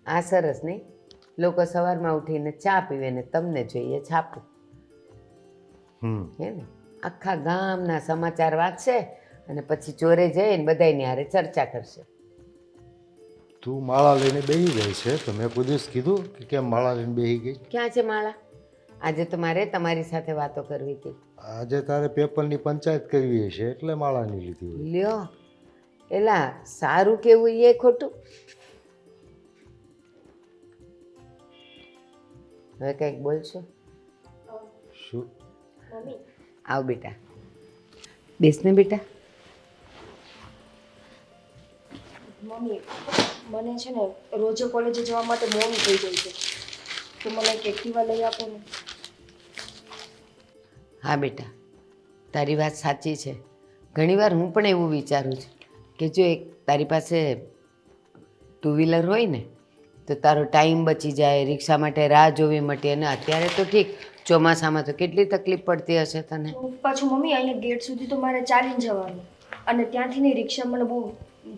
આ સરસ નહીં? લોકો સવારમાં ઉઠીને ચા પીવે ને તમને જોઈએ છાપું. હે ને? આખા ગામના સમાચાર વાંચશે અને પછી ચોરે જઈને બધાયની હારે ચર્ચા કરશે. તું માળા લઈને બેસી ગઈ છે તો મેં કોઈ દિવસ કીધું કે કેમ માળા લઈને બેસી ગઈ? ક્યાં છે માળા? આજે તો મારે તમારી સાથે વાતો કરવી હતી. આજે તારે પેપરની પંચાયત કરવી હશે એટલે માળાની લીધી હોય. લ્યો, એલા સારું કેવું એ ખોટું? હવે કંઈક બોલશો? શું? આવ બેટા, બેસ ને બેટા. મમ્મી, મને છે ને રોજે કોલેજે જવા માટે મોડું થઈ જાય છે, તો મને એક એક્ટિવા લઈ આપો ને. હા બેટા, તારી વાત સાચી છે. ઘણીવાર હું પણ એવું વિચારું છું કે જો એક તારી પાસે ટુ વ્હીલર હોય ને તો તારો ટાઈમ બચી જાય, રિક્ષા માટે રાહ જોવી મટે. અને અત્યારે તો ઠીક, ચોમાસામાં તો કેટલી તકલીફ પડતી હશે તને. તો પાછું મમ્મી અહીંયા ગેટ સુધી તો મારે ચાલીને જવાનું, અને ત્યાંથી ની રિક્ષા મને બહુ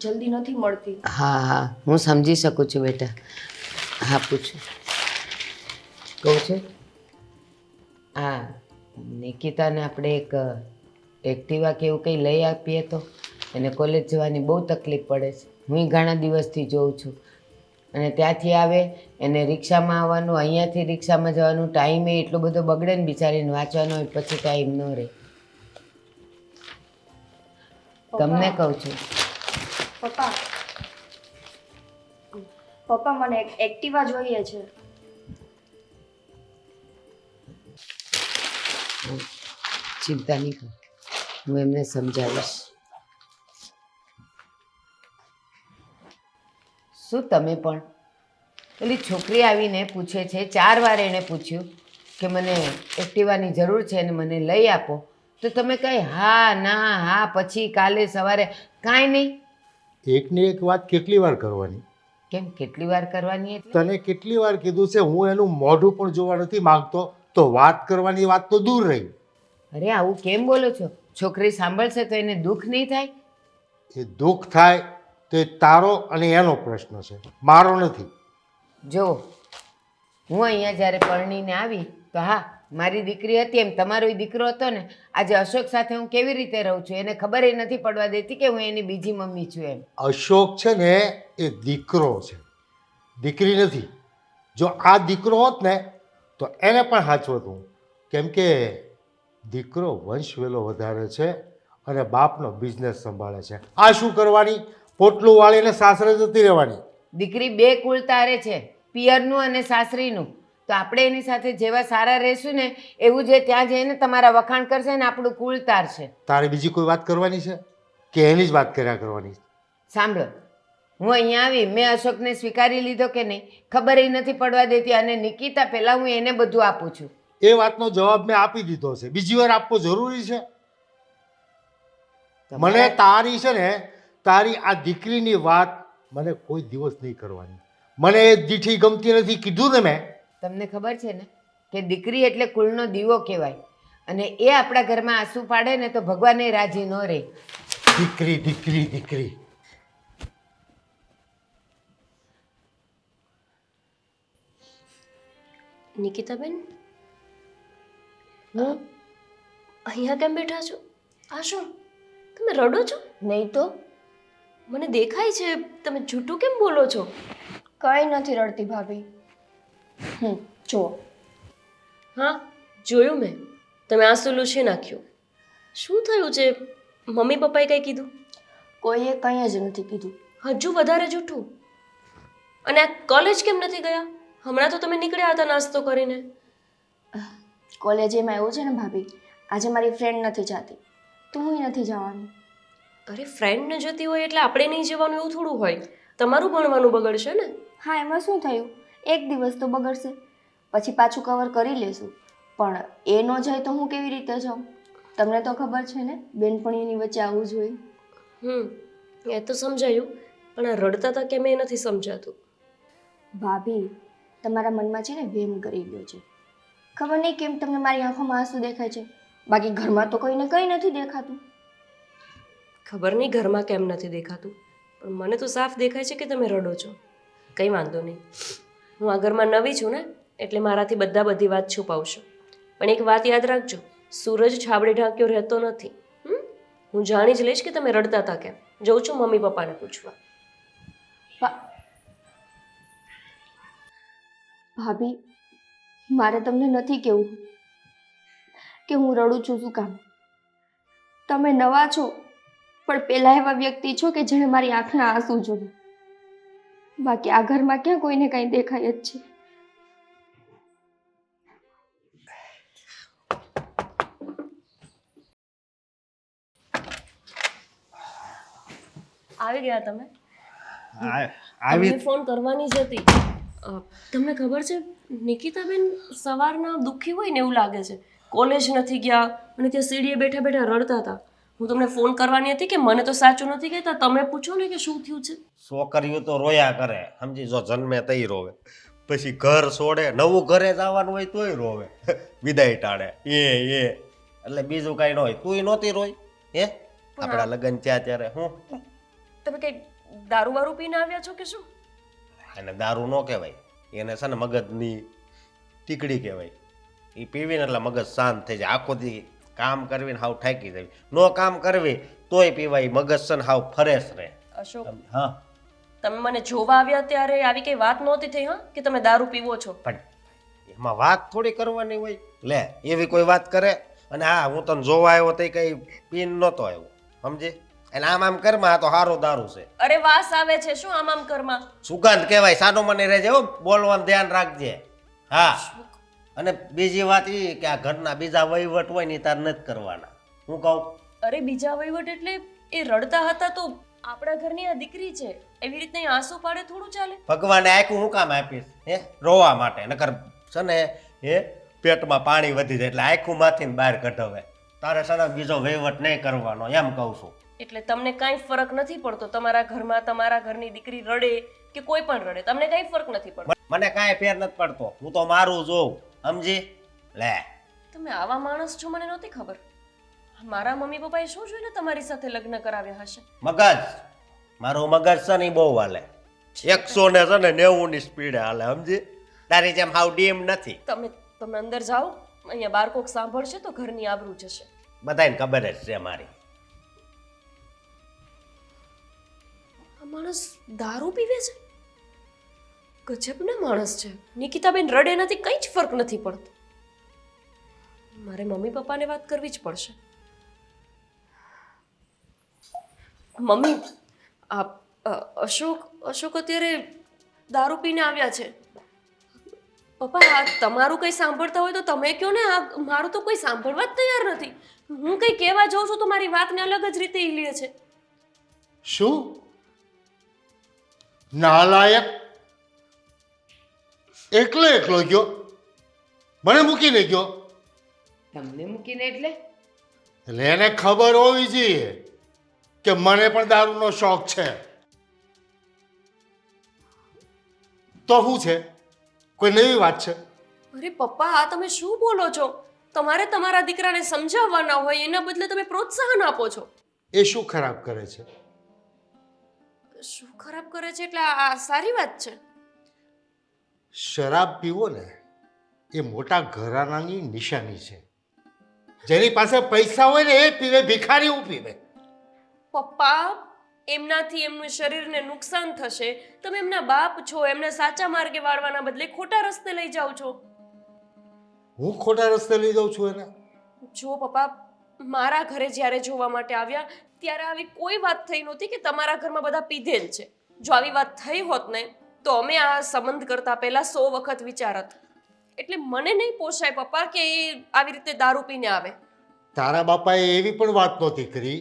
જલ્દી નથી મળતી. હા હા, હું સમજી શકું છું બેટા. હા પૂછું કહું છું. હા, નિકિતાને આપણે એક એક્ટિવા કે એવું કંઈ લઈ આપીએ તો. એને કોલેજ જવાની બહુ તકલીફ પડે છે, હું ઘણા દિવસથી જોઉં છું. અને ત્યાંથી આવે એને રિક્ષામાં આવવાનું, અહીંયાથી રિક્ષામાં જવાનું, ટાઈમે એટલો બધો બગડે ને બિચારીને, વાંચવાનો હોય પછી ટાઈમ ન રહે. તમને કહું છું. પપ્પા, પપ્પા મને એક એક્ટિવા જોઈએ છે. ચિંતા નહીં કર, હું એમને સમજાવીશ. શું તમે પણ? પેલી છોકરી આવીને પૂછે છે, 4 વાર એણે પૂછ્યું કે મને એક્ટિવાની જરૂર છે અને મને લઈ આપો, તો તમે કંઈ હા ના હા પછી કાલે સવારે કાંઈ નહીં. એકની એક વાત કેટલી વાર કરવાની? કેમ કેટલી વાર કરવાની? એટલે તને કેટલી વાર કીધું છે હું એનું મોઢું પણ જોવા નથી માંગતો, તો વાત કરવાની વાત તો દૂર રહી. અરે આવું કેમ બોલો છો? છોકરી સાંભળશે તો એને દુઃખ નહીં થાય? એ દુઃખ થાય તો એ તારો અને એનો પ્રશ્ન છે, મારો નથી. જો હું અહીંયા જ્યારે પરણીને આવી તો હા, મારી દીકરી હતી એમ તમારો દીકરો હતો ને. આજે અશોક સાથે હું કેવી રીતે રહું છું એને ખબર નથી પડવા દેતી કે હું એની બીજી મમ્મી છું એમ. અશોક છે ને એ દીકરો છે, દીકરી નથી. જો આ દીકરો હોત ને તો એને પણ સાચવતું, કેમ કે દીકરો વંશ વેલો વધારે છે અને બાપનો બિઝનેસ સંભાળે છે. આ શું કરવાની? પોટલું વાળીને સાસરે જતી રહેવાની. દીકરી 2 કુળ તારે છે, પિયરનું અને સાસરીનું. તો આપણે એની સાથે જેવા સારા રહેશું ને એવું જે ત્યાં જઈને તમારા વખાણ કરશે ને આપણું કુળ તારશે. તારે બીજી કોઈ વાત કરવાની છે કે એની જ વાત કર્યા કરવાની? સાંભળો, હું અહીંયા આવી, મેં અશોકને સ્વીકારી લીધો કે નહીં ખબર નથી પડવા દેતી. અને નિકિતા પહેલાં હું એને બધું આપું છું. એ વાતનો જવાબ મેં આપી દીધો છે, બીજી વાર આપવો જરૂરી છે? મને તારી છે ને, તારી આ દીકરીની વાત મને કોઈ દિવસ નહીં કરવાની. મને એ દીઠી ગમતી નથી, કીધું ને મેં. તમને ખબર છે ને કે દીકરી એટલે કુળનો દીવો કહેવાય, અને એ આપણા ઘરમાં આંસુ પાડે ને તો ભગવાને રાજી ન રહે. દીકરી દીકરી દીકરી. નિકિતાબેન, હું અહીંયા કેમ બેઠા છો? આ શું, તમે રડો છો? નહીં તો. મને દેખાય છે, તમે જૂઠું કેમ બોલો છો? કંઈ નથી રડતી ભાભી. જુઓ. હા, જોયું મેં. તમે આંસુ લૂછી નાખ્યું. શું થયું છે? મમ્મી પપ્પાએ કંઈ કીધું? કોઈએ કંઈ જ નથી કીધું. હજુ વધારે જૂઠું. અને આ કોલેજ કેમ નથી ગયા? હમણાં તો તમે નીકળ્યા હતા નાસ્તો કરીને. કોલેજમાં એવું છે ને ભાભી, આજે મારી ફ્રેન્ડ નથી જાતી તો હું નથી જવાનું. અરે ફ્રેન્ડ ન જતી હોય એટલે આપણે નહીં જવાનું એવું થોડું હોય. તમારું ભણવાનું બગડશે ને. હા, એમાં શું થયું? એક દિવસ તો બગડશે, પછી પાછું કવર કરી લેશું. પણ એ ન જાય તો હું કેવી રીતે જાઉં? તમને તો ખબર છે ને, બેનપણીઓની વચ્ચે આવવું જોઈએ. એ તો સમજાયું, પણ આ રડતા હતા કેમ એ નથી સમજાતું. ભાભી, તમારા મનમાં છે ને વહેમ કરી ગયો છે. ખબર નહીં કેમ તમને મારી આંખોમાં આંસુ દેખાય છે, બાકી ઘરમાં તો કોઈને કંઈ નથી દેખાતું. ખબર નહીં ઘરમાં કેમ નથી દેખાતું, પણ મને તો સાફ દેખાય છે કે તમે રડો છો. કંઈ વાંધો નહીં. હું આ ઘરમાં નવી છું ને, એટલે મારાથી બધી વાત છુપાવશો. પણ એક વાત યાદ રાખજો, સૂરજ છાબડે ઢાંક્યો રહેતો નથી. હું જાણી જ લઈશ કે તમે રડતા હતા કેમ. જઉં છું મમ્મી પપ્પાને પૂછવા. ભાભી, મારે તમને નથી કહેવું કે હું રડું છું શું કામ. તમે નવા છો, પણ પેલા એવા વ્યક્તિ છો કે જેણે મારી આંખના આંસુ જોયા. બાકી આ ઘરમાં ક્યાં કોઈને કંઈ દેખાય જ છે. આવી ગયા તમે? આવી તમને ફોન કરવાની જ હતી. તમને ખબર છે નિકિતાબેન સવારના દુઃખી હોય ને એવું લાગે છે. કોલેજ નથી ગયા અને ત્યાં સીડીએ બેઠા બેઠા રડતા હતા. હું તમને ફોન કરવાની હતી કે મને તો સાચું નથી કહેતા, તમે પૂછો ને કે શું થયું છે. છોકરીઓ તો રોયા કરે, સમજી જો જન્મે તઈ રોવે, પછી ઘર છોડે, નવું ઘરે જવાનું હોય તોય રોવે, વિદાય ટાળે એટલે બીજું કાંઈ ન હોય. તુંય નહોતી રોઈ હે આપણા લગ્ન થયા ત્યારે? હું તમે કઈ દારૂ વારૂ પીને આવ્યા છો કે શું? એને દારૂ ન કહેવાય, એને છે ને મગજની ટીકડી કહેવાય. એ પીવીને એટલે મગજ શાંત થઈ જાય. આખો દી કામ કરવીને હાવ થાકી જાય. નો કામ કરવી તોય પીવાય, મગજ છે ને હાવ ફ્રેશ રહે. અશોક, હા, તમે મને જોવા આવ્યા ત્યારે આવી કઈ વાત નહોતી થઈ હા કે તમે દારૂ પીવો છો. પણ એમાં વાત થોડી કરવાની હોય લે, એવી કોઈ વાત કરે? અને હા, હું તને જોવા આવ્યો તો કઈ પીન નહોતો આવ્યો, સમજી? અને આમ કરમાં આ તો સારો દારૂ છે. અરે વાસ આવે છે શું આમ કરમાં? સુગંધ કહેવાય. સાનો મને રહેજે હો, બોલવાનું ધ્યાન રાખજે. હા, અને બીજી વાત એ કે આ ઘરના બીજા વહીવટ હોય ને તાર નથી કરવાના. હું કહું? અરે બીજા વહીવટ એટલે એ રડતા હતા તો આપણા ઘરની આ દીકરી છે, એવી રીતના આંસુ પાડે થોડું ચાલે? ભગવાને આખું હું કામ આપીશ હે? રોવા માટે. નકર છે ને હે પેટમાં પાણી વધી જાય એટલે આખું માંથી બહાર કઢાવે. તારે છે ને બીજો વહીવટ નહીં કરવાનો, એમ કહું છું. એટલે તમને કાંઈ ફરક નથી પડતો તમારા ઘરમાં તમારા ઘરની દીકરી રડે કે કોઈ પણ રડે, તમને કાંઈ ફરક નથી પડતો? મને કાંઈ ફેર નથી પડતો, હું તો મારું જોઉં, સમજી લે. તમે આવા માણસ છો મને નહોતી ખબર. મારા મમ્મી પપ્પાએ શું જોઈને તમારી સાથે લગ્ન કરાવ્યા હશે? મગજ, મારું મગજ છે ને બહુ હાલે. 190 ની સ્પીડે હાલે, સમજી? તારી જેમ હાવ ડીમ નથી. તમે અંદર જાઓ, અહીંયા બાર કોક સાંભળશે તો ઘરની આબરૂ જશે. બધાને ખબર જ છે મારી. આ માણસ દારૂ પીવે છે? ગજબના માણસ છે. નિકિતાબેન રડે નથી, કંઈ જ ફરક નથી પડતો. મારે મમ્મી પપ્પાને વાત કરવી જ પડશે. મમ્મી, અશોક અત્યારે દારૂ પીને આવ્યા છે. પપ્પા, આ તમારું કંઈ સાંભળતા હોય તો તમે કહો ને. આ મારું તો કોઈ સાંભળવા જ તૈયાર નથી. હું કંઈ કહેવા જાઉં છું તો મારી વાતને અલગ જ રીતે ઈ લે છે. શું નાલાયક! એકલો ગયો, મને મૂકીને ગયો. તમને મૂકીને એટલે? એટલે એને ખબર હોવી જોઈએ કે મને પણ દારૂનો શોખ છે. તો શું છે? કોઈ નવી વાત છે? અરે પપ્પા, આ તમે શું બોલો છો? તમારે તમારા દીકરાને સમજાવવાના હોય એના બદલે તમે પ્રોત્સાહન આપો છો. એ શું ખરાબ કરે છે? શું ખરાબ કરે છે એટલે આ સારી વાત છે. શરાબ પીવો ને એ મોટા ઘરાનાની નિશાની છે. જેની પાસે પૈસા હોય ને એ પીવે, ભિખારી પીવે. પપ્પા, એમનાથી એમનું શરીરને નુકસાન થશે. તમે એમના બાપ છો, એમને સાચા માર્ગે વાળવાના બદલે ખોટા રસ્તે લઈ જાઓ છો. હું ખોટા રસ્તે લઈ જાઉં છું એને? જો પપ્પા, મારા ઘરે જ્યારે જોવા માટે આવ્યા ત્યારે આવી કોઈ વાત થઈ નહોતી કે તમારા ઘરમાં બધા પીધેલ છે. જો આવી વાત થઈ હોત ને તો અમે આ સંબંધ કરતા પહેલા 100 વખત વિચારત. એટલે મને નહીં પોસાય પપ્પા કે એ આવી રીતે દારૂ પીને આવે. તારા બાપાએ એવી પણ વાત નહોતી કરી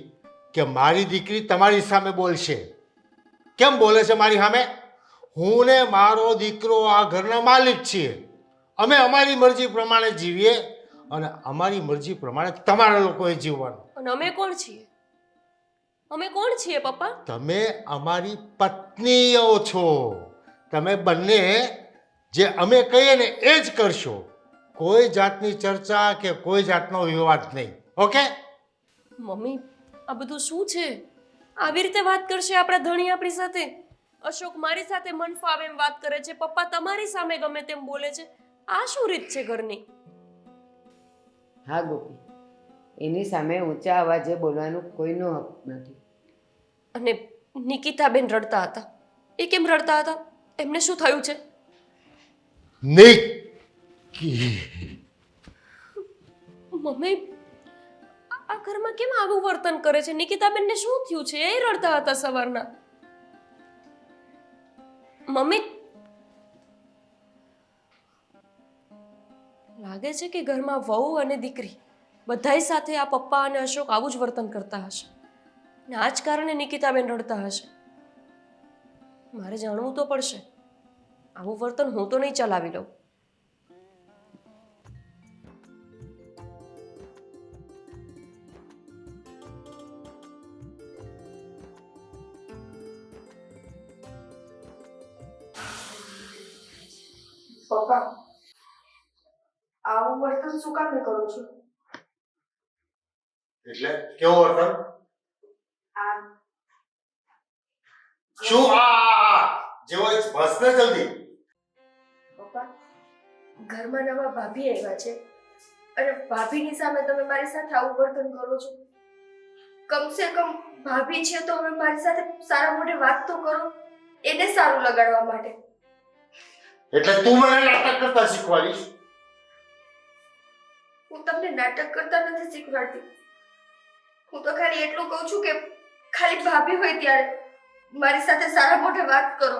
કે મારી દીકરી તમારી સામે બોલશે. કેમ બોલે છે મારી સામે? હું ને મારો દીકરો આ ઘરના માલિક છીએ. અમે અમારી મરજી પ્રમાણે જીવીએ અને અમારી મરજી પ્રમાણે તમારા લોકોએ જીવવાનું. અને અમે કોણ છીએ? અમે કોણ છીએ પપ્પા? તમે અમારી પત્નીઓ છો. તમે બંને જે અમે કહીએ ને એ જ કરશો. કોઈ જાતની ચર્ચા કે કોઈ જાતનો વિવાદ નહીં. ઓકે? મમ્મી, આ બધું શું છે? આવી રીતે વાત કરશે આપણા ધણી આપણી સાથે? અશોક મારી સાથે મન ફાવે એમ વાત કરે છે, પપ્પા તમારી સામે ગમે તેમ બોલે છે. આ શું રીત છે ઘરની? હા ગોપી, એની સામે ઊંચા અવાજે બોલવાનું કોઈનો હક નથી. અને નિકિતાબેન રડતા હતા, એ કેમ રડતા હતા? એમને શું થયું છે? નિકી, મમ્મી આ ઘરમાં કેમ આવું વર્તન કરે છે? નિકિતાબેનને શું થયું છે? એ રડતા હતા સવારના. મમ્મી લાગે છે કે ઘરમાં વહુ અને દીકરી બધાય સાથે આ પપ્પા અને અશોક આવું જ વર્તન કરતા હશે, ને આ જ કારણે નિકિતાબેન રડતા હશે. મારે જાણવું તો પડશે. આવું વર્તન હું તો નહીં ચલાવી લઉં. પપ્પા, આવું વર્તન શું કામ કરો છો? એટલે કેવો વર્તન? આ શું આ જેવો બસ ને જલ્દી. પપ્પા, ઘરમાં નવા ભાભી આવ્યા છે અને ભાભીની સામે તમે મારી સાથે આવું વર્તન કરો છો. કમસે કમ ભાભી છે તો હવે મારી સાથે સારા મોઢે વાત તો કરો, એને સારું લગાડવા માટે. એટલે તું મને નાટક કરતા શીખવાડીશ? હું તમને નાટક કરતા નથી શીખવાડતી. હું તો ખાલી એટલું કહું છું કે ખાલી ભાભી હોય ત્યારે મારી સાથે સારા મોઢે વાત કરો.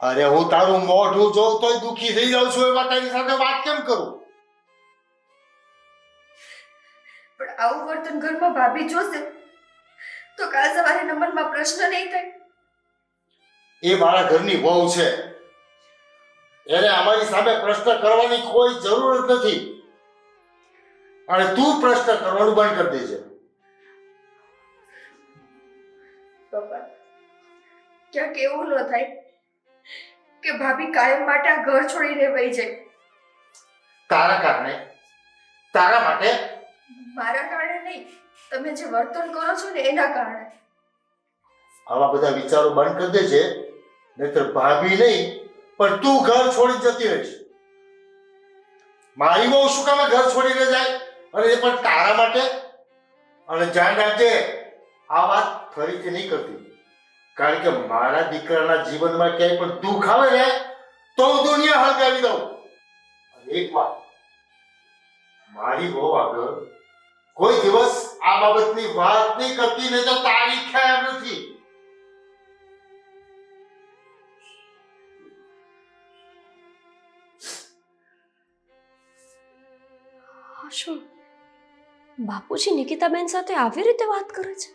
અરે હું તારું મોઢું જોઉં તોય દુખી થઈ જાઉં છું, એમાં તારી સાથે વાત કેમ કરું? પણ આવું વર્તન ઘરમાં ભાભી જોશે તો કાલ સવારે નમનમાં પ્રશ્ન નહીં થાય. એ મારા ઘરની વહુ છે, એને અમારી સામે પ્રશ્ન કરવાની કોઈ જરૂર જ નથી. અને તું પ્રશ્ન કરવાનું બંધ કરી દેજે. પપ્પા, ક્યાંક એવું ન થાય કે ભાભી કાયમ માટે આ ઘર છોડીને વહી જાય. તારા કારણે, તારા માટે. મારા કારણે નહીં, તમે જે વર્તન કરો છો ને એના કારણે. આવા બધા વિચારો બંધ કરી દેજે, નહીતર ભાભી નહીં પણ તું ઘર છોડી જતી રહીશ. મારી બહુ શું કામે ઘર છોડીને જાય, અને એ પણ તારા માટે. અને ધ્યાન રાખજે, આ વાત ફરીથી નહીં કરતી, કારણ કે મારા દીકરાના જીવનમાં ક્યાંય પણ દુઃખ આવે ને તો હું દુનિયા હળગાવી દઉં. અને એક વાત, મારી બહુ આગળ કોઈ દિવસ આ બાબતની વાત નહીં કરતી, નહીં તો તારી ખેર નથી. શું બાપુજી નિકિતાબેન સાથે આવી રીતે વાત કરે છે?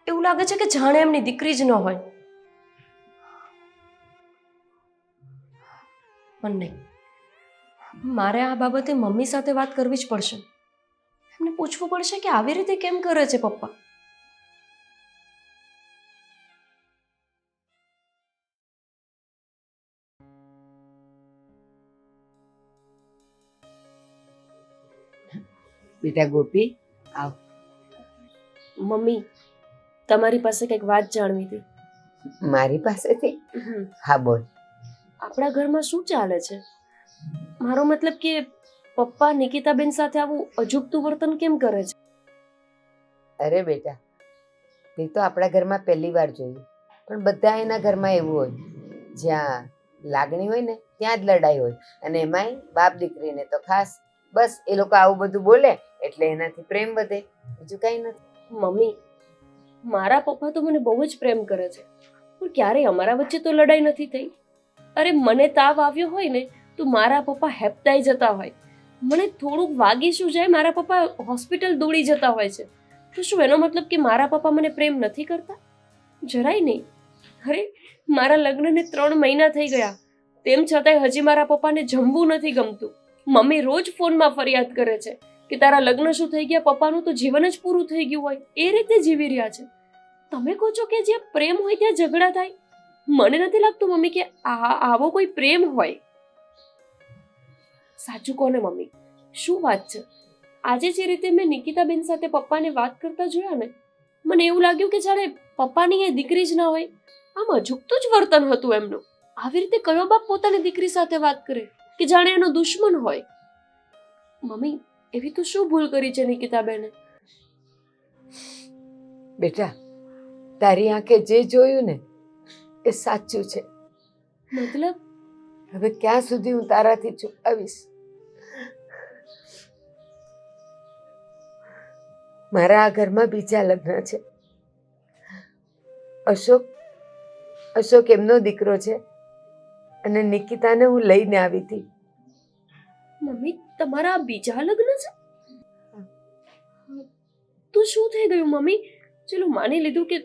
એવું લાગે છે કે જાણે એમની દીકરી જ ન હોય. પણ નહીં, મારે આ બાબતે મમ્મી સાથે વાત કરવી જ પડશે. એમને પૂછવું પડશે કે આવી રીતે કેમ કરે છે પપ્પા. બેટા ગોપી, આવ. મમ્મી, તમારી પાસે કંઈક વાત જાણવી હતી. મારી પાસેથી? હા બોલ. આપણા ઘરમાં શું ચાલે છે? મારો મતલબ કે પપ્પા નિકિતાબેન સાથે આવું અજુગતું વર્તન કેમ કરે છે? અરે બેટા, તે તો આપણા ઘરમાં પહેલી વાર જોયું, પણ બધા એના ઘરમાં એવું હોય, જ્યાં લાગણી હોય ને ત્યાં જ લડાઈ હોય. અને એમાંય બાપ દીકરીને તો ખાસ. બસ એ લોકો આવું બધું બોલે એટલે એનાથી પ્રેમ વધે, બીજું કઈ નથી. મમ્મી, મારા પપ્પા તો મને બહુ જ પ્રેમ કરે છે, પણ ક્યારેય અમારા વચ્ચે તો લડાઈ નથી થઈ. અરે મને તાવ આવ્યો હોય ને તો મારા પપ્પા હેપતાઈ જતા હોય. મને થોડુંક વાગી શું જાય, મારા પપ્પા હોસ્પિટલ દોડી જતા હોય છે. તો શું એનો મતલબ કે મારા પપ્પા મને પ્રેમ નથી કરતા? જરાય નહીં. અરે મારા લગ્નને 3 મહિના થઈ ગયા, તેમ છતાંય હજી મારા પપ્પાને જમવું નથી ગમતું. મમ્મી રોજ ફોનમાં ફરિયાદ કરે છે કે તારા લગ્ન શું થઈ ગયા, પપ્પાનું તો જીવન જ પૂરું થઈ ગયું હોય એ રીતે જીવી રહ્યા છે. તમે કહો છો કે જ્યાં પ્રેમ હોય ત્યાં ઝઘડા થાય? મને નથી લાગતું મમ્મી કે આવો કોઈ પ્રેમ હોય. સાચું કોને મમ્મી, શું વાત છે? આજે જે રીતે મેં નિકિતાબેન સાથે પપ્પાને વાત કરતા જોયા ને, મને એવું લાગ્યું કે જાણે પપ્પાની એ દીકરી જ ના હોય, આમ અજુકતું જ વર્તન હતું એમનું. આવી રીતે કયો બાપ પોતાની દીકરી સાથે વાત કરે કે જાણે એનો દુશ્મન હોય? મમ્મી, એવી તો શું ભૂલ કરી છે નિકિતાબેને? બેટા, તારી આંખે જે જોયું ને એ સાચું છે. મતલબ? હવે ક્યાં સુધી હું તારાથી છુપાવીશ? મારા આ ઘરમાં બીજા લગ્ન છે. અશોક એમનો દીકરો છે અને નિકિતાને હું લઈને આવી હતી. મમ્મી, તમારા આ બીજા લગ્ન છે? તો શું થઈ ગયું મમ્મી? ચલો માની લીધું કે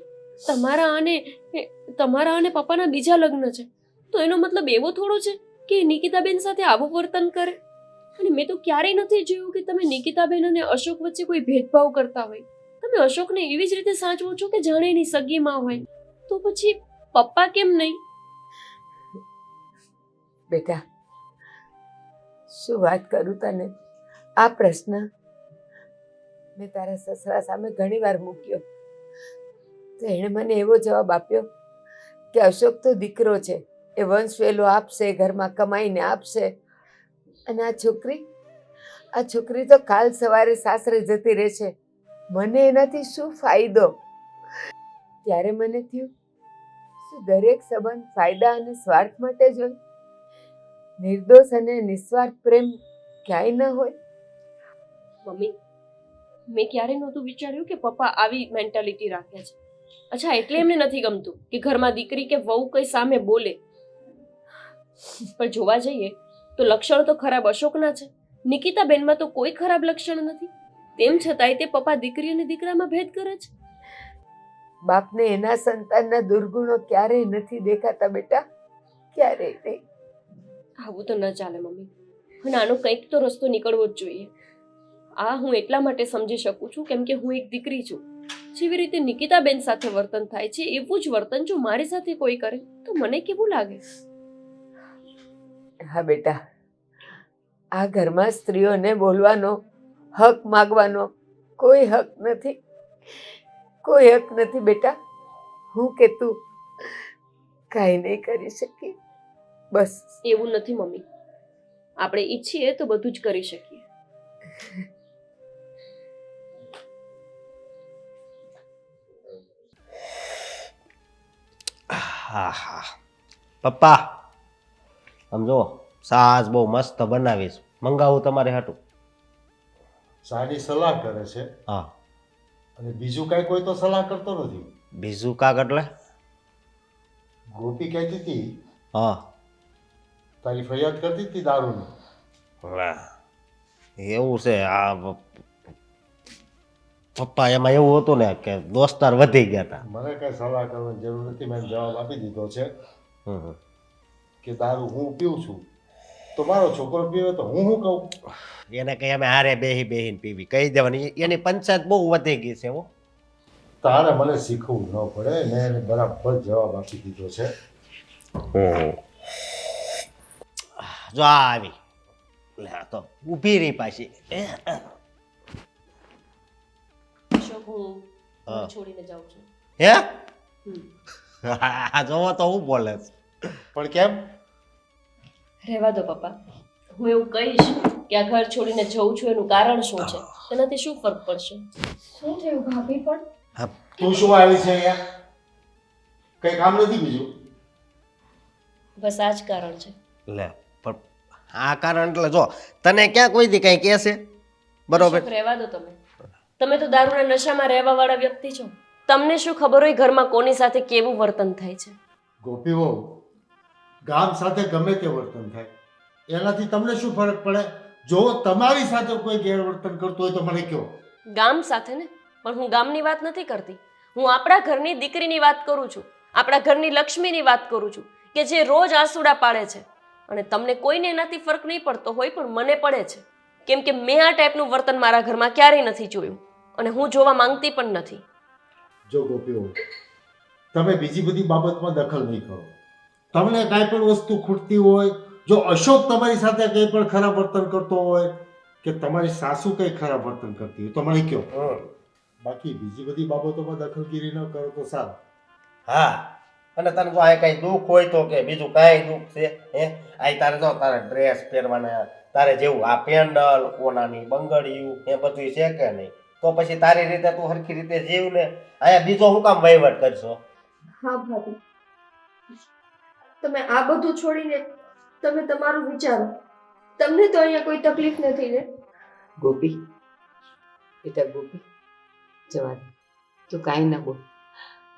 તમારા અને પપ્પાના બીજા લગ્ન છે, તો એનો મતલબ એવો થોડો છે કે નિકિતાબેન સાથે આવું વર્તન કરે? અને મેં તો ક્યારેય નથી જોયું કે તમે નિકિતાબેન અને અશોક વચ્ચે કોઈ ભેદભાવ કરતા હોય. તમે અશોકને એવી જ રીતે સાચવો છો કે જાણે એની સગી માં હોય. તો પછી પપ્પા કેમ નહીં? બેટા, શું વાત કરું તને? આ પ્રશ્ન મેં તારા સસરા સામે ઘણી વાર મૂક્યો, તો એણે મને એવો જવાબ આપ્યો કે અશોક તો દીકરો છે, એ વંશ વેલો આપશે, ઘરમાં કમાઈને આપશે. અને આ છોકરી તો કાલ સવારે સાસરે જતી રહેશે, મને એનાથી શું ફાયદો? ત્યારે મને થયું, શું દરેક સંબંધ ફાયદા અને સ્વાર્થ માટે જ હોય? નિર્દોષ અને નિસ્વાર્થ પ્રેમ ક્યાંય ન હોય? મમ્મી, મેં ક્યારેય નહોતું વિચાર્યું કે પપ્પા આવી મેન્ટાલિટી રાખે છે. અચ્છા, એટલે એમને નથી ગમતું કે ઘરમાં દીકરી કે વહુ કઈ સામે બોલે. પણ જોવા જઈએ તો લક્ષણ તો ખરાબ અશોકના છે, નિકિતાબેનમાં તો કોઈ ખરાબ લક્ષણ નથી. તેમ છતાંય તે પપ્પા દીકરી અને દીકરામાં ભેદ કરે છે. બાપને એના સંતાનના દુર્ગુણો ક્યારેય નથી દેખાતા બેટા, ક્યારેય નહીં. આવું તો ન ચાલે મમ્મી, અને આનો કંઈક તો રસ્તો નીકળવો જ જોઈએ. આ હું એટલા માટે સમજી શકું છું કેમ કે હું એક દીકરી છું. જેવી રીતે નિકિતાબેન સાથે વર્તન થાય છે એવું જ વર્તન જો મારી સાથે કોઈ કરે તો મને કેવું લાગે? હા બેટા, આ ઘરમાં સ્ત્રીઓને બોલવાનો, હક માગવાનો કોઈ હક નથી, કોઈ હક નથી બેટા. હું કે તું કાંઈ નહીં કરી શકીએ? બસ એવું નથી મમ્મી, આપણે ઈચ્છીએ તો બધું જ કરી શકીએ. હા હા પપ્પા, સમજો સાસ બહુ મસ્ત બનાવીશ, મંગાવું તમારે હાટું? સારી સલાહ કરે છે હા. અને બીજું કાંઈ કોઈ તો સલાહ કરતો નથી. બીજું કાક એટલે? ગોપી કહેતી હતી, હા. તારી ફરિયાદ કરતી હતી દારૂની. વાહ, એવું છે? આ પપ્પા એમાં એવું હતું ને કે દોસ્તાર વધી ગયા હતા. મને કાંઈ સલાહ કરવાની જરૂર નથી, મેં જવાબ આપી દીધો છે હમ. કે દારૂ હું પીઉં છું તો મારો છોકરો પીવે તો હું શું કહું? એને કઈ અમે હારે બેહીને પીવી કહી દેવાની, એની પંચાયત બહુ વધી ગઈ છે. હો, તારે મને શીખવું ન પડે, મેં એને બરાબર જવાબ આપી દીધો છે. જો આ આવી લે, આ તો ઊભી રહી પાછી. અશોક, હું હા. છોડીને જાઉં છું. હે? હમ. જોવો તો હું બોલે છે. પણ કેમ? રહેવા દો પપ્પા, હું એવું કહીશ કે આ ઘર છોડીને જઉં છું એનું કારણ શું છે, એનાથી શું ફરક પડશે? શું થયું ભાભી? પણ હા, તું શું આવી છે અહીંયા? કઈ કામ નથી બીજું? બસ આ જ કારણ છે. લે પણ આ કારણ એટલે જો તને ક્યાં કોઈ દી કઈ કહેશે? બરોબર. અશોક, રહેવા દો તમે. તમે તો દારૂના નશામાં રહેવા વાળા વ્યક્તિ છો. તમને શું ખબર હોય ઘરમાં કોની સાથે કેવું વર્તન થાય છે? ગોપી વહુ, ગામ સાથે ગમે તે વર્તન થાય એનાથી તમને શું ફરક પડે? જો તમારી સાથે કોઈ ગેરવર્તન કરતું હોય તો મને કહો. ગામ સાથે ને, પણ હું ગામની વાત નથી કરતી. હું આપણા ઘરની દીકરીની વાત કરું છું, આપણા ઘરની લક્ષ્મીની વાત કરું છું કે જે રોજ આંસુડા પાડે છે. અને તમને કોઈને એનાથી ફરક નહીં પડતો હોય પણ મને પડે છે, કેમ કે મેં આ ટાઈપનું વર્તન મારા ઘરમાં ક્યારેય નથી જોયું અને હું જોવા માંગતી પણ નથી. જો ગોપી વહુ, તમે બીજી બધી બાબતમાં દખલ નહીં કરો. તમને કાંઈ પણ વસ્તુ ખૂટતી હોય, જો અશોક તમારી સાથે કંઈ પણ ખરાબ વર્તન કરતો હોય કે તમારી સાસુ કંઈ ખરાબ વર્તન કરતી હોય તો મને કહો. બાકી બીજી બધી બાબતોમાં દખલગીરી ન કરો તો સારું. હા, અને તને જો આ કઈ દુઃખ હોય તો કે બીજું કાંઈ દુઃખ છે હે આ તારે જો તારે ડ્રેસ પહેરવાના તારે જેવું આ પેન્ડલ કોનાની બંગડીયું એ બધું છે કે નહીં તો પછી તારી રીતે તું સરખી રીતે જીવ ને અહીંયા બીજો હું કામ વહીવટ કરશો હા ભાભી, તમે આ બધું છોડીને તમે તમારું વિચારો. તમને તો અહીંયા કોઈ તકલીફ નથી ને? ગોપી, બેટા ગોપી, જવા દે, તું કાંઈ ના બોલ.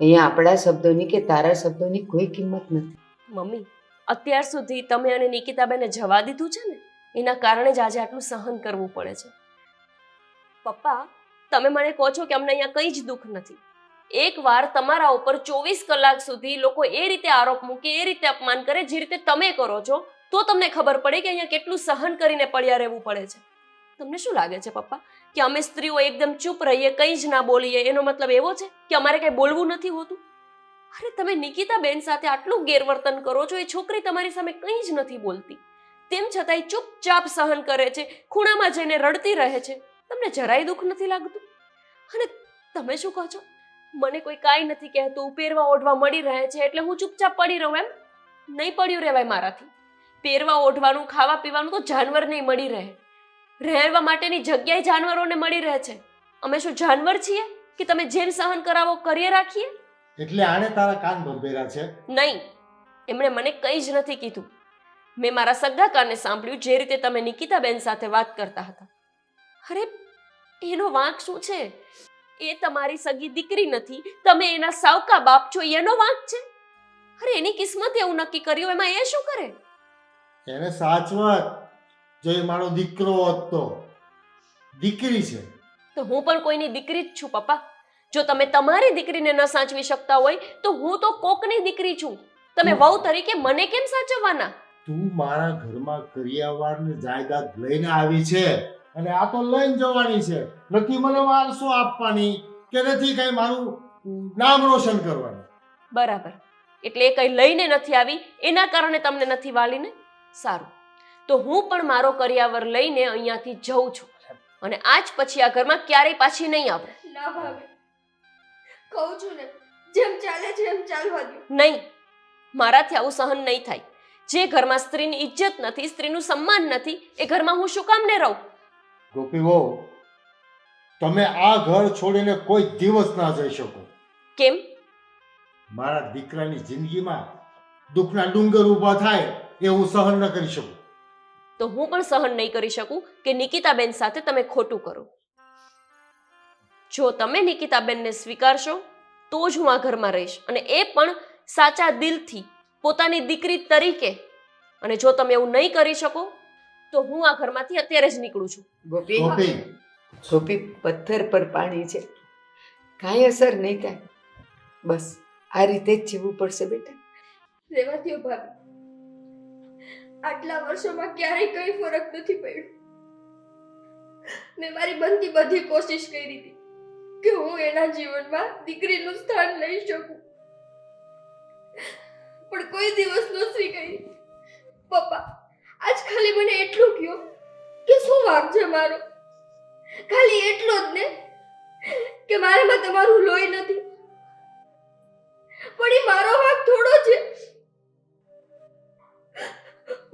અહીંયા આપણા શબ્દોની કે તારા શબ્દોની કોઈ કિંમત નથી. મમ્મી, અત્યાર સુધી તમે અને નિકિતાબેને જવા દીધું છે ને, એના કારણે જ આજે આટલું સહન કરવું પડે છે. પપ્પા, તમે મને કહો છો કે અમને અહીંયા કંઈ જ દુઃખ નથી. એકવાર તમારા ઉપર 24 કલાક સુધી લોકો એ રીતે આરોપ મૂકે, એ રીતે અપમાન કરે જે રીતે તમે કરો છો, તો તમને ખબર પડે કે અહીંયા કેટલું સહન કરીને પડ્યા રહેવું પડે છે. તમને શું લાગે છે પપ્પા કે અમે સ્ત્રીઓ એકદમ ચૂપ રહીએ, કંઈ જ ના બોલીએ, એનો મતલબ એવો છે કે અમારે કંઈ બોલવું નથી હોતું? અરે તમે નિકિતાબેન સાથે આટલું ગેરવર્તન કરો છો, એ છોકરી તમારી સામે કંઈ જ નથી બોલતી, તેમ છતાંય ચૂપચાપ સહન કરે છે, ખૂણામાં જઈને રડતી રહે છે. તમને જરાય દુઃખ નથી લાગતું? અને તમે શું કહો છો, મને કોઈ કાંઈ નથી કહેતું, પહેરવા ઓઢવા મળી રહે છે એટલે હું ચૂપચાપ પડી રહું? એમ નહીં પડ્યું રહેવાય મારાથી. પહેરવા ઓઢવાનું, ખાવા પીવાનું તો જાનવરને મળી રહે, રહેવા માટેની જગ્યાએ જાનવરોને મળી રહે છે. અમે શું જાનવર છીએ કે તમે જેમ સહન કરાવો કરીએ રાખીએ? એટલે આને તારા કાન ભંભેરા છે. નહીં, એમણે મને કંઈ જ નથી કીધું. મેં મારા સગા કાને સાંભળ્યું જે રીતે તમે નિકિતાબેન સાથે વાત કરતા હતા. અરે એનો વાંક શું છે? એ તમારી સગી દીકરી નથી, તમે એના સાવકા બાપ છો, એનો વાંક છે? અરે એની કિસ્મત એવું નક્કી કર્યું, એમાં એ શું કરે? એને સાચવત. જો એ મારો દીકરો હોત તો. દીકરી છે. તો હું પણ કોઈની દીકરી જ છું પપ્પા. જો તમે તમારી દીકરીને ન સાચવી શકતા હોય તો હું તો કોકની દીકરી છું. તમે વહુ તરીકે મને કેમ સાચવવાના? તું મારા ઘરમાં કરિયાવારને જાયદાદ લઈને આવી છે અને આ તો લઈને જવાની છે. નથી મને વારસો આપવાની કે નથી કઈ મારું નામ રોશન કરવાનું. બરાબર, એટલે એ કઈ લઈને નથી આવી એના કારણે તમને નથી વાલીને? સારું, તો હું પણ મારો કરિયાવર લઈને અહીંયાથી જઉં છું અને આજ પછી આ ઘરમાં ક્યારેય પાછી નહીં આવું. ના ભાભી, કહું છું ને, જેમ ચાલે છે એમ ચાલવા દો. નહીં, મારાથી આવું સહન નહીં થાય. જે ઘરમાં સ્ત્રીની ઇજ્જત નથી, સ્ત્રીનું સન્માન નથી, એ ઘરમાં હું શું કામ ને રહું? ગોપી વહુ, તમે આ ઘર છોડીને કોઈ દિવસ ના જઈ શકો. કેમ? મારા દીકરાની જિંદગીમાં દુઃખના ડુંગર ઊભા થાય એ હું સહન ન કરી શકું. તો હું પણ સહન નહીં કરી શકું કે નિકિતાબેન સાથે તમે ખોટું કરો. જો તમે નિકિતાબેનને સ્વીકારશો તો જ હું આ ઘરમાં રહીશ, અને એ પણ સાચા દિલથી, પોતાની દીકરી તરીકે. અને જો તમે એવું નહીં કરી શકો તો હું આ ઘરમાંથી અત્યારે જ નીકળું છું. ગોપી, ગોપી, ગોપી, પથ્થર પર પાણી છે, કાંઈ અસર નહીં થાય. બસ આ રીતે જ જીવવું પડશે બેટા. રેવા દ્યો ભાભી, આટલા વર્ષોમાં ક્યારેય કઈ ફરક નથી પડ્યો. મેં મારી બનતી બધી કોશિશ કરી હતી કે હું એના જીવનમાં દીકરીનું સ્થાન લઈ શકું, પણ કોઈ દિવસ ન સ્વીકારી. પપ્પા, આજ ખાલી મને એટલું કહો કે શું વાંક છે મારો? ખાલી એટલો જ ને કે મારામાં તમારું લોહી નથી, પણ એ મારો વાંક થોડો છે.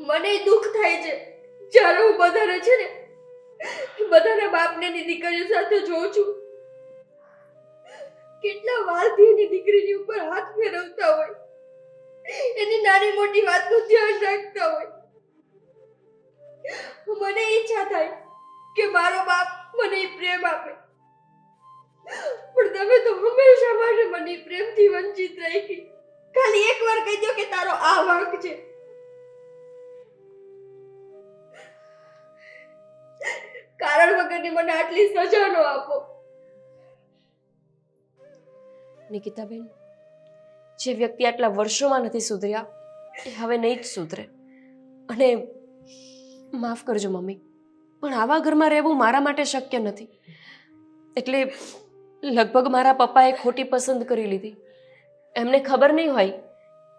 મને દુઃખ થાય છે જ્યારે હું બધાને છે ને બધાના બાપને ની દીકરીઓ સાથે જોઉં છું, કેટલા વાલથી એની દીકરીની ઉપર હાથ ફેરવતા હોય, એની નાની મોટી વાતનું ધ્યાન રાખતા હોય. મને ઈચ્છા થાય કે મારો બાપ મને પ્રેમ આપે, પણ તમે તો હંમેશા માટે મને પ્રેમથી વંચિત રાખી. ખાલી એકવાર કહી દો કે તારો આ વાંક છે. કારણ વગરની મને આટલી સજા ન આપો. નિકિતાબેન, જે વ્યક્તિ આટલા વર્ષોમાં નથી સુધર્યા એ હવે નહીં જ સુધરે. અને માફ કરજો મમ્મી, પણ આવા ઘરમાં રહેવું મારા માટે શક્ય નથી. એટલે લગભગ મારા પપ્પાએ ખોટી પસંદ કરી લીધી. એમને ખબર નહીં હોય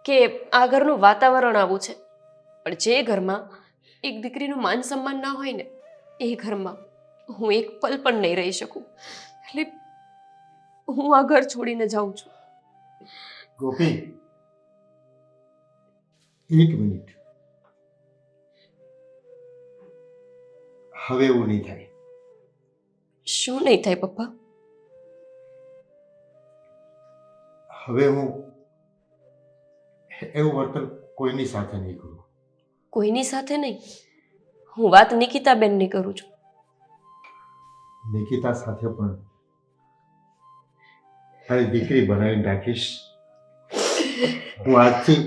કે આ ઘરનું વાતાવરણ આવું છે. પણ જે ઘરમાં એક દીકરીનું માન સન્માન ના હોય ને, એ ઘરમાં હું એક પલ પણ નહીં રહી શકું. એટલે હું આ ઘર છોડીને જાઉં છું. ગોપી, એક મિનિટ. હવે એવું નહીં થાય. શું નહીં થાય પપ્પા? હવે હું એવું વર્તન કોઈની સાથે નહીં કરું. કોઈની સાથે નહીં. હું વાત નિકિતાબેનની કરું છું. નિકિતા સાથે પણ મારી દીકરી બનાવીને રાખીશ. હું આજથી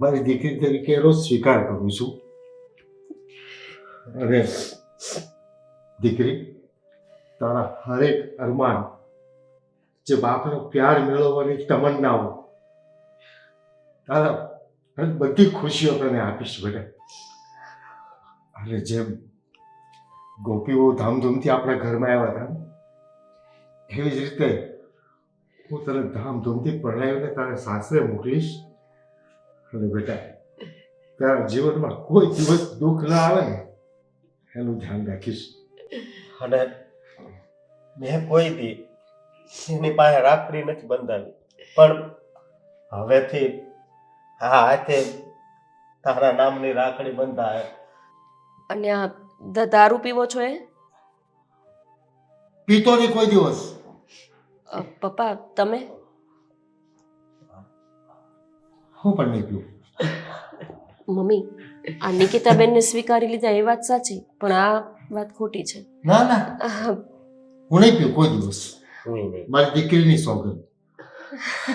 મારી દીકરી તરીકે એનો સ્વીકાર કરું છું. અને દીકરી, તારા હરેક અરમાન, જે બાપનો પ્યાર મેળવવાની તમન્નાઓ, તારા અને બધી ખુશીઓ તને આપીશ બેટા. અને જેમ ગોપીઓ ધામધૂમથી આપણા ઘરમાં આવ્યા હતા, એવી જ રીતે હું તને ધામધૂમથી પરણાવીને તારા સાસરે મોકલીશ. અને બેટા, તારા જીવનમાં કોઈ દિવસ દુઃખ ના આવે ને એનું ધ્યાન રાખીશ. અને મેં કોઈ દી એની પાસે રાખડી નથી બંધાવી, પણ હવેથી હા હાથે તારા નામની રાખડી બંધાય. અને આ દારૂ પીવો છો એ? પીતો નહીં કોઈ દિવસ. પપ્પા તમે? હું પણ નહીં પીવું. મમ્મી, આ નિકિતાબેનને સ્વીકારી લીધા એ વાત સાચી, પણ આ વાત ખોટી છે. ના ના, હું નહીં પીવું કોઈ દિવસ. નહીં નહીં. મારી દીકરીની સોગંદ.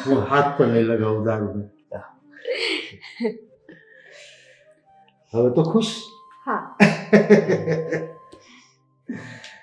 હું હાથ પણ નહીં લગાવું દારૂને. હવે તો ખુશ? હા.